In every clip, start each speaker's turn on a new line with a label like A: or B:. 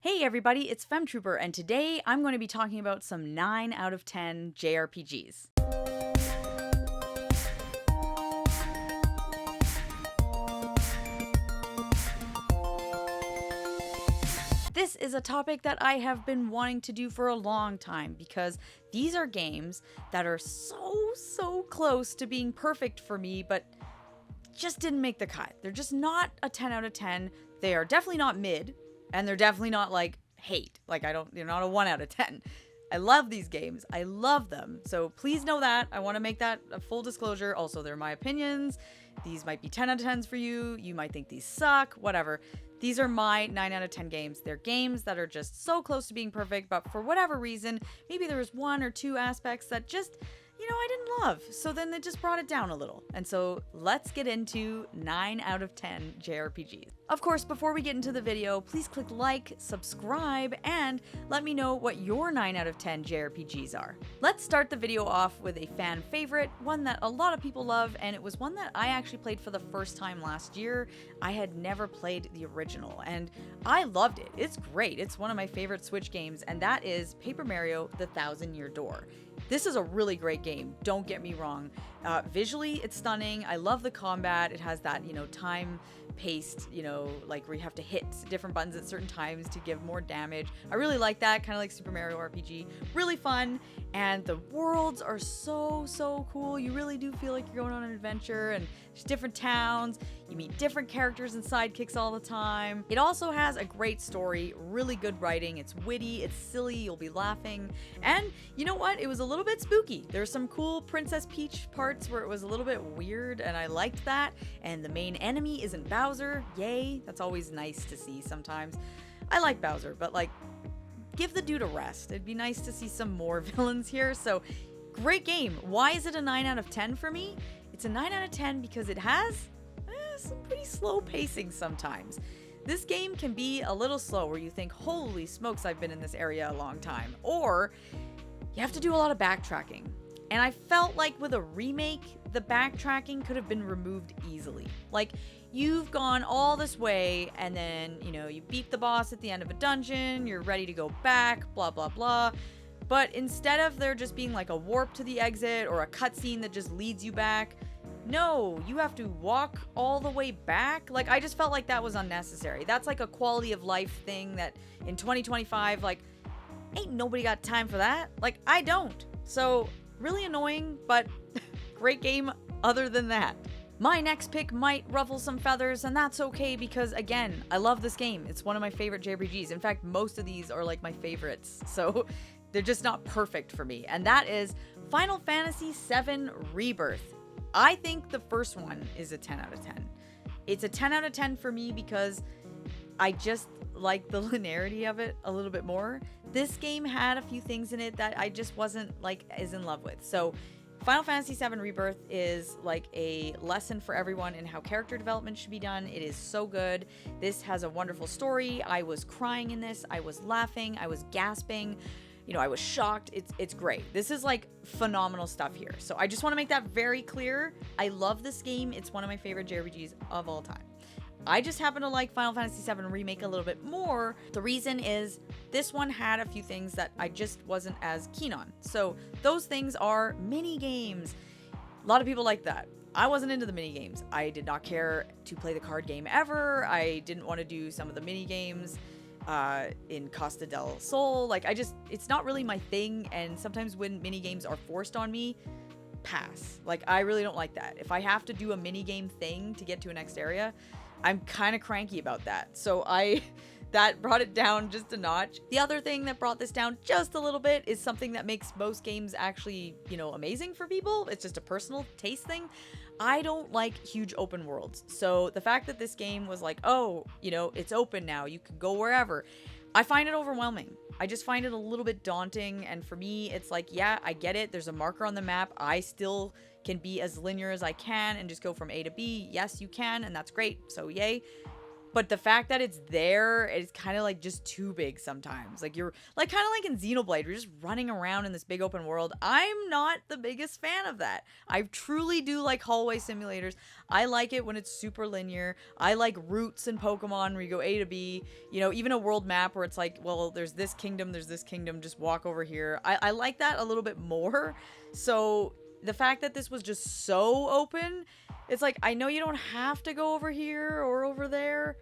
A: Hey everybody, it's Femtrooper, and today I'm going to be talking about some 9 out of 10 JRPGs. This is a topic that I have been wanting to do for a long time because these are games that are so close to being perfect for me, but just didn't make the cut. They're just not a 10 out of 10. They are definitely not mid. And they're definitely not like hate. They're not a 1 out of 10. I love these games. I love them. So please know that. I want to make that a full disclosure. Also, they're my opinions. These might be 10 out of 10s for you. You might think these suck, whatever. These are my 9 out of 10 games. They're games that are just so close to being perfect, but for whatever reason, maybe there was 1 or 2 aspects that just, I didn't love. So then they just brought it down a little. And so let's get into 9 out of 10 JRPGs. Of course, before we get into the video, please click like, subscribe, and let me know what your 9 out of 10 JRPGs are. Let's start the video off with a fan favorite, one that a lot of people love, and it was one that I actually played for the first time last year. I had never played the original, and I loved it. It's great. It's one of my favorite Switch games, and that is Paper Mario: The Thousand-Year Door. This is a really great game, don't get me wrong. Visually, it's stunning. I love the combat. It has that, time-paced, like where you have to hit different buttons at certain times to give more damage. I really like that, kind of like Super Mario RPG. Really fun, and the worlds are so cool. You really do feel like you're going on an adventure, and there's different towns. You meet different characters and sidekicks all the time. It also has a great story, really good writing. It's witty, it's silly, you'll be laughing. And you know what? It was a little bit spooky. There's some cool Princess Peach parts where it was a little bit weird, and I liked that. And the main enemy isn't Bowser. Yay. That's always nice to see sometimes. I like Bowser, but give the dude a rest. It'd be nice to see some more villains here. So great game. Why is it a 9 out of 10 for me? It's a 9 out of 10 because it has some pretty slow pacing sometimes. This game can be a little slow where you think, holy smokes, I've been in this area a long time. Or you have to do a lot of backtracking. And I felt like with a remake, the backtracking could have been removed easily. Like, you've gone all this way, and then, you beat the boss at the end of a dungeon, you're ready to go back, blah, blah, blah. But instead of there just being like a warp to the exit or a cutscene that just leads you back, no, you have to walk all the way back. I just felt like that was unnecessary. That's like a quality of life thing that in 2025, ain't nobody got time for that. I don't. So, really annoying, but great game other than that. My next pick might ruffle some feathers, and that's okay because, again, I love this game. It's one of my favorite JRPGs. In fact, most of these are my favorites, so they're just not perfect for me. And that is Final Fantasy VII Rebirth. I think the first one is a 10 out of 10. It's a 10 out of 10 for me because I just like the linearity of it a little bit more. This game had a few things in it that I just wasn't as in love with. So Final Fantasy VII Rebirth is a lesson for everyone in how character development should be done. It is so good. This has a wonderful story. I was crying in this. I was laughing. I was gasping. I was shocked. It's great. This is phenomenal stuff here. So I just want to make that very clear. I love this game. It's one of my favorite JRPGs of all time. I just happen to like Final Fantasy VII Remake a little bit more. The reason is this one had a few things that I just wasn't as keen on. So those things are mini games. A lot of people like that. I wasn't into the mini games. I did not care to play the card game ever. I didn't want to do some of the mini games in Costa del Sol. It's not really my thing. And sometimes when mini games are forced on me, pass. I really don't like that. If I have to do a mini game thing to get to a next area, I'm kind of cranky about that. So that brought it down just a notch. The other thing that brought this down just a little bit is something that makes most games actually, amazing for people. It's just a personal taste thing. I don't like huge open worlds. So the fact that this game was it's open now, you can go wherever, I find it overwhelming. I just find it a little bit daunting. And for me, it's yeah, I get it. There's a marker on the map. I still can be as linear as I can and just go from A to B. Yes, you can, and that's great. So yay. But the fact that it's there, it's kind of like just too big sometimes. Like you're like kind of like in Xenoblade, you're just running around in this big open world. I'm not the biggest fan of that. I truly do like hallway simulators. I like it when it's super linear. I like routes in Pokemon where you go A to B. You know, even a world map where it's like, well, there's this kingdom, just walk over here. I like that a little bit more. So the fact that this was just so open, it's like, I know you don't have to go over here or over there,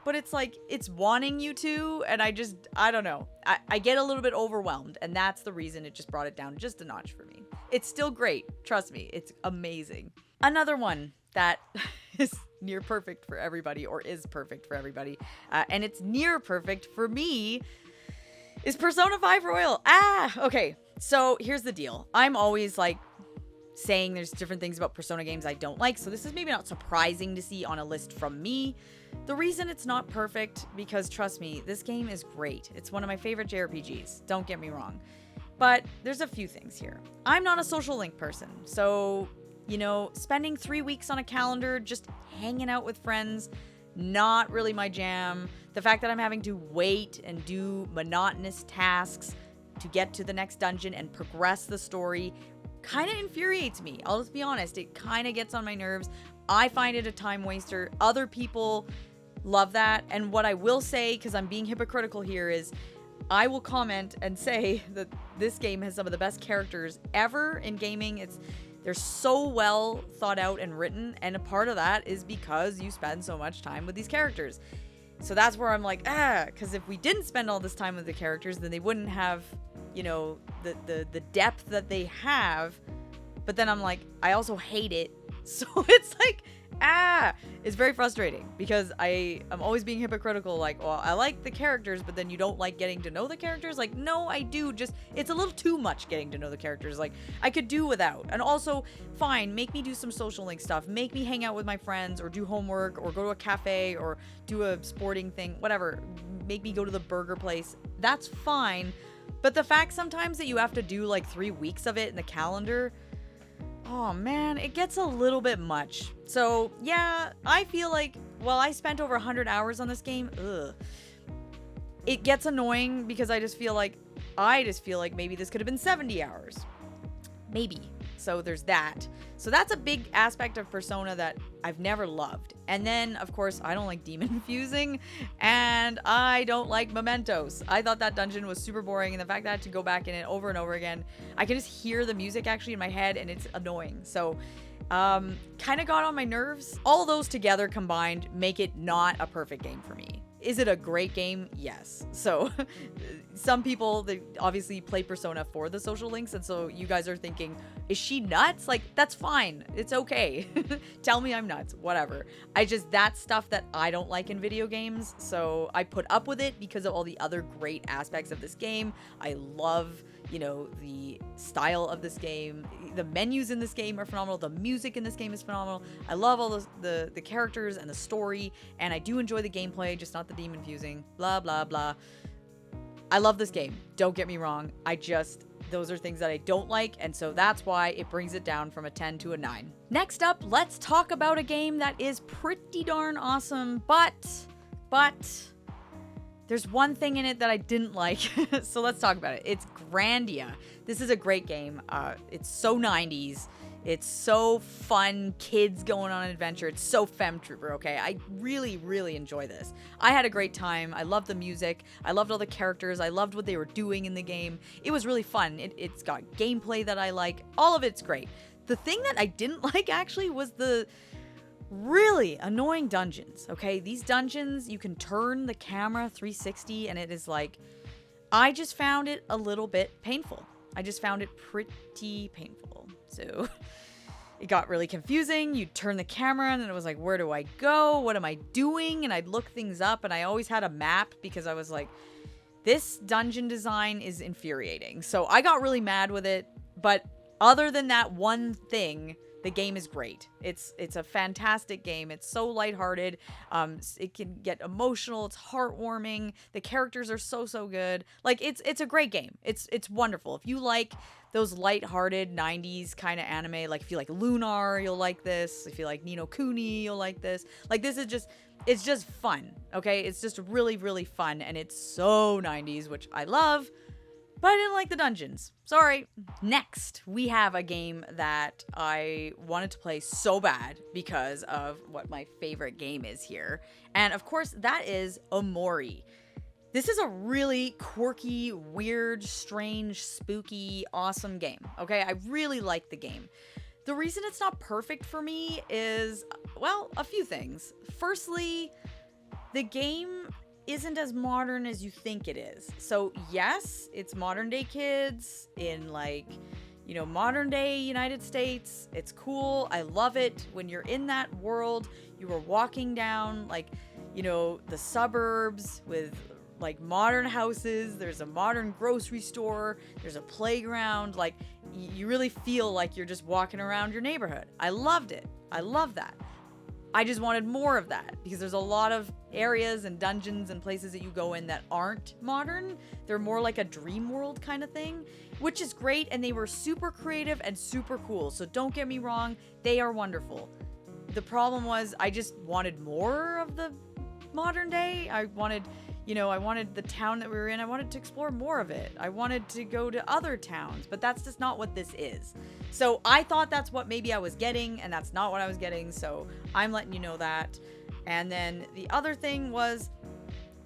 A: but it's like, it's wanting you to, and I don't know. I get a little bit overwhelmed, and that's the reason it just brought it down just a notch for me. It's still great. Trust me, it's amazing. Another one that is near perfect for everybody, or is perfect for everybody, and it's near perfect for me, is Persona 5 Royal. Okay. So here's the deal. I'm always like saying there's different things about Persona games I don't like, so this is maybe not surprising to see on a list from me. The reason it's not perfect, because trust me, this game is great. It's one of my favorite JRPGs, don't get me wrong. But there's a few things here. I'm not a social link person, so, you know, spending 3 weeks on a calendar just hanging out with friends, not really my jam. The fact that I'm having to wait and do monotonous tasks to get to the next dungeon and progress the story kind of infuriates me. I'll just be honest, it kind of gets on my nerves. I find it a time waster. Other people love that. And what I will say, because I'm being hypocritical here, is I will comment and say that this game has some of the best characters ever in gaming. They're so well thought out and written, and a part of that is because you spend so much time with these characters. So that's where I'm like, because if we didn't spend all this time with the characters, then they wouldn't have, you know, the depth that they have. But then I'm like, I also hate it. So it's like, it's very frustrating, because I'm always being hypocritical, like, well, I like the characters, but then you don't like getting to know the characters. Like, no, I do. Just, it's a little too much getting to know the characters. Like, I could do without. And also, fine, make me do some social link stuff. Make me hang out with my friends, or do homework, or go to a cafe, or do a sporting thing, whatever. Make me go to the burger place. That's fine. But the fact sometimes that you have to do like 3 weeks of it in the calendar, oh man, it gets a little bit much. So yeah, I feel like, well, I spent over 100 hours on this game. It gets annoying, because I just feel like maybe this could have been 70 hours. Maybe. So there's that. So that's a big aspect of Persona that I've never loved. And then, of course, I don't like demon fusing, and I don't like mementos. I thought that dungeon was super boring, and the fact that I had to go back in it over and over again, I can just hear the music actually in my head, and it's annoying. So kind of got on my nerves. All those together combined make it not a perfect game for me. Is it a great game? Yes. So some people, they obviously play Persona for the social links, and so you guys are thinking, is she nuts? Like, that's fine. It's okay. Tell me I'm nuts. Whatever. That's stuff that I don't like in video games, so I put up with it because of all the other great aspects of this game. I love, you know, the style of this game. The menus in this game are phenomenal. The music in this game is phenomenal. I love all the characters and the story, and I do enjoy the gameplay, just not the demon fusing. Blah, blah, blah. I love this game. Don't get me wrong. Those are things that I don't like, and so that's why it brings it down from a 10 to a 9. Next up, let's talk about a game that is pretty darn awesome, but there's one thing in it that I didn't like, so let's talk about it. It's Grandia. This is a great game. It's so 90s. It's so fun, kids going on an adventure. It's so Femtrooper, okay? I really, really enjoy this. I had a great time. I loved the music. I loved all the characters. I loved what they were doing in the game. It was really fun. It's got gameplay that I like. All of it's great. The thing that I didn't like, actually, was the really annoying dungeons, okay? These dungeons, you can turn the camera 360, and it is like, I just found it a little bit painful. I just found it pretty painful. So it got really confusing. You'd turn the camera and then it was like, where do I go? What am I doing? And I'd look things up, and I always had a map, because I was like, this dungeon design is infuriating. So I got really mad with it. But other than that one thing, The game is great. It's a fantastic game. It's so lighthearted. It can get emotional. It's heartwarming. The characters are so good. Like it's a great game. It's wonderful. If you like those lighthearted 90s kind of anime, like if you like Lunar, you'll like this. If you like Ni no Kuni, you'll like this. Like this is just, it's just fun. Okay, it's just really fun, and it's so 90s, which I love. But I didn't like the dungeons. Sorry. Next, we have a game that I wanted to play so bad because of what my favorite game is here. And of course, that is Omori. This is a really quirky, weird, strange, spooky, awesome game. Okay, I really like the game. The reason it's not perfect for me is, well, a few things. Firstly, the game isn't as modern as you think it is. So yes, it's modern day kids in like, you know, modern day United States. It's cool. I love it. When you're in that world, you are walking down like, you know, the suburbs with like modern houses. There's a modern grocery store. There's a playground. Like you really feel like you're just walking around your neighborhood. I loved it. I love that. I just wanted more of that because there's a lot of areas and dungeons and places that you go in that aren't modern. They're more like a dream world kind of thing, which is great. And they were super creative and super cool. So don't get me wrong. They are wonderful. The problem was I just wanted more of the modern day. I wanted, you know, I wanted the town that we were in. I wanted to explore more of it. I wanted to go to other towns, but that's just not what this is. So I thought that's what maybe I was getting, and that's not what I was getting. So I'm letting you know that. And then the other thing was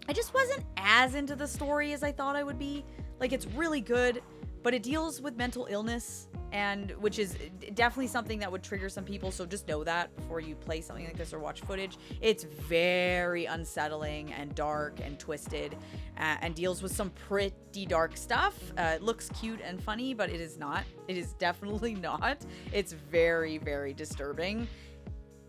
A: I just wasn't as into the story as I thought I would be. Like, it's really good, but it deals with mental illness, and which is definitely something that would trigger some people. So just know that before you play something like this or watch footage. It's very unsettling and dark and twisted, and deals with some pretty dark stuff. It looks cute and funny, but it is not. It is definitely not. It's very disturbing.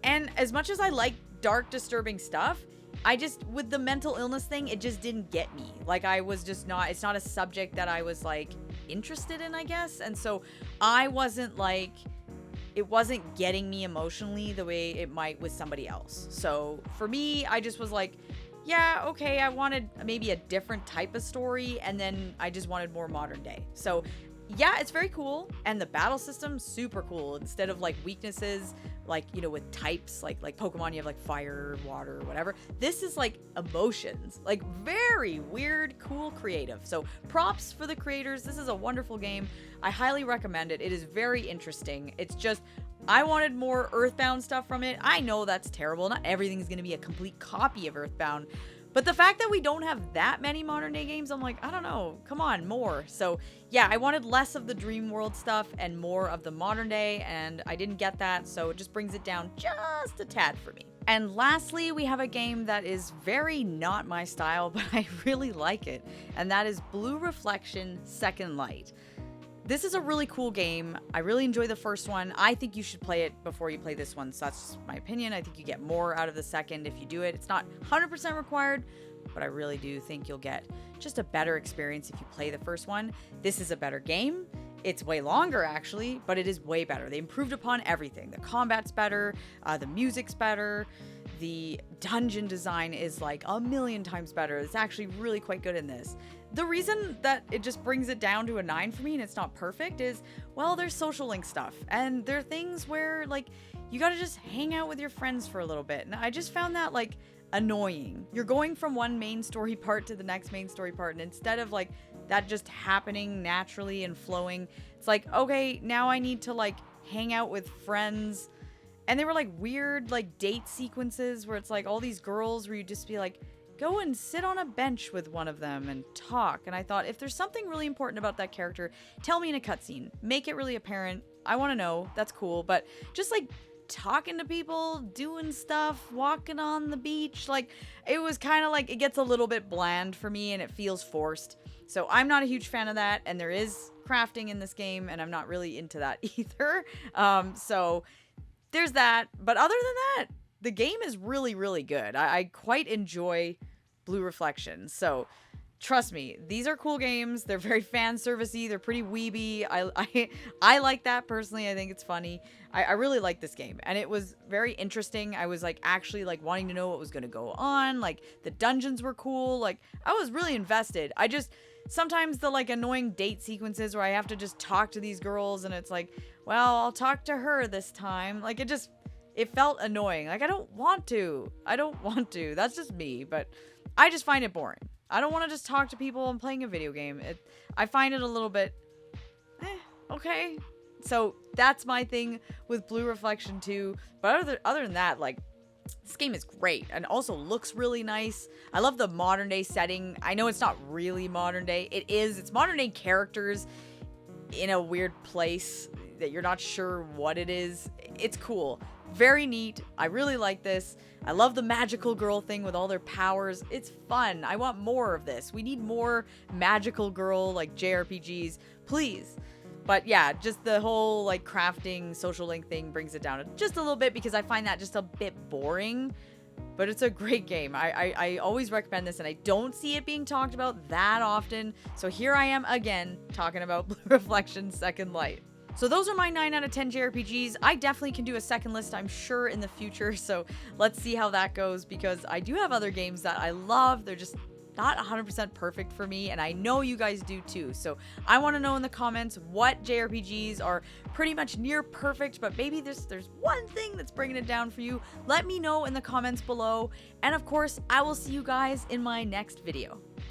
A: And as much as I like dark, disturbing stuff, I just, with the mental illness thing, it just didn't get me. Like, I was just not, it's not a subject that I was like interested in, I guess. And so I wasn't like, it wasn't getting me emotionally the way it might with somebody else. So for me, I just was like, yeah, okay, I wanted maybe a different type of story, and then I just wanted more modern day. So yeah, it's very cool, and the battle system super cool. Instead of like weaknesses, like, you know, with types, like Pokemon, you have like fire, water, whatever. This is like emotions, like very weird, cool, creative. So props for the creators. This is a wonderful game. I highly recommend it. It is very interesting. It's just, I wanted more Earthbound stuff from it. I know that's terrible. Not everything's going to be a complete copy of Earthbound. But the fact that we don't have that many modern day games, I'm like, I don't know. Come on, more. So yeah, I wanted less of the dream world stuff and more of the modern day, and I didn't get that. So it just brings it down just a tad for me. And lastly, we have a game that is very not my style, but I really like it. And that is Blue Reflection Second Light. This is a really cool game. I really enjoy the first one. I think you should play it before you play this one. So that's just my opinion. I think you get more out of the second if you do it. It's not 100% required, but I really do think you'll get just a better experience if you play the first one. This is a better game. It's way longer, actually, but it is way better. They improved upon everything. The combat's better. The music's better. The dungeon design is like a million times better. It's actually really quite good in this. The reason that it just brings it down to a 9 for me and it's not perfect is, well, there's social link stuff. And there are things where, like, you gotta just hang out with your friends for a little bit. And I just found that, like, annoying. You're going from one main story part to the next main story part, and instead of, like, that just happening naturally and flowing, it's like, okay, now I need to, like, hang out with friends. And they were, like, weird, like, date sequences where it's, like, all these girls where you just be like, go and sit on a bench with one of them and talk. And I thought, if there's something really important about that character, tell me in a cutscene. Make it really apparent. I want to know. That's cool. But just like talking to people, doing stuff, walking on the beach, like, it was kind of like, it gets a little bit bland for me and it feels forced. So I'm not a huge fan of that. And there is crafting in this game, and I'm not really into that either. So there's that. But other than that, the game is really, really good. I quite enjoy Blue Reflection. So trust me, these are cool games. They're very fan servicey. They're pretty weeby. I like that personally. I think it's funny. I really like this game, and it was very interesting. I was like actually like wanting to know what was going to go on. Like the dungeons were cool. Like I was really invested. I just sometimes the like annoying date sequences where I have to just talk to these girls, and it's like, well, I'll talk to her this time. Like it felt annoying. Like I don't want to. That's just me, but I just find it boring. I don't want to just talk to people and playing a video game. I find it a little bit, okay. So that's my thing with Blue Reflection 2. But other than that, like, this game is great and also looks really nice. I love the modern day setting. I know it's not really modern day. It is. It's modern day characters in a weird place that you're not sure what it is. It's cool. Very neat. I really like this. I love the magical girl thing with all their powers. It's fun. I want more of this. We need more magical girl like JRPGs, please. But yeah, just the whole like crafting social link thing brings it down just a little bit because I find that just a bit boring. But it's a great game. I always recommend this, and I don't see it being talked about that often. So here I am again talking about Blue Reflection Second Light. So those are my 9 out of 10 JRPGs. I definitely can do a second list, I'm sure, in the future. So let's see how that goes, because I do have other games that I love. They're just not 100% perfect for me, and I know you guys do too. So I want to know in the comments what JRPGs are pretty much near perfect, but maybe there's one thing that's bringing it down for you. Let me know in the comments below. And of course, I will see you guys in my next video.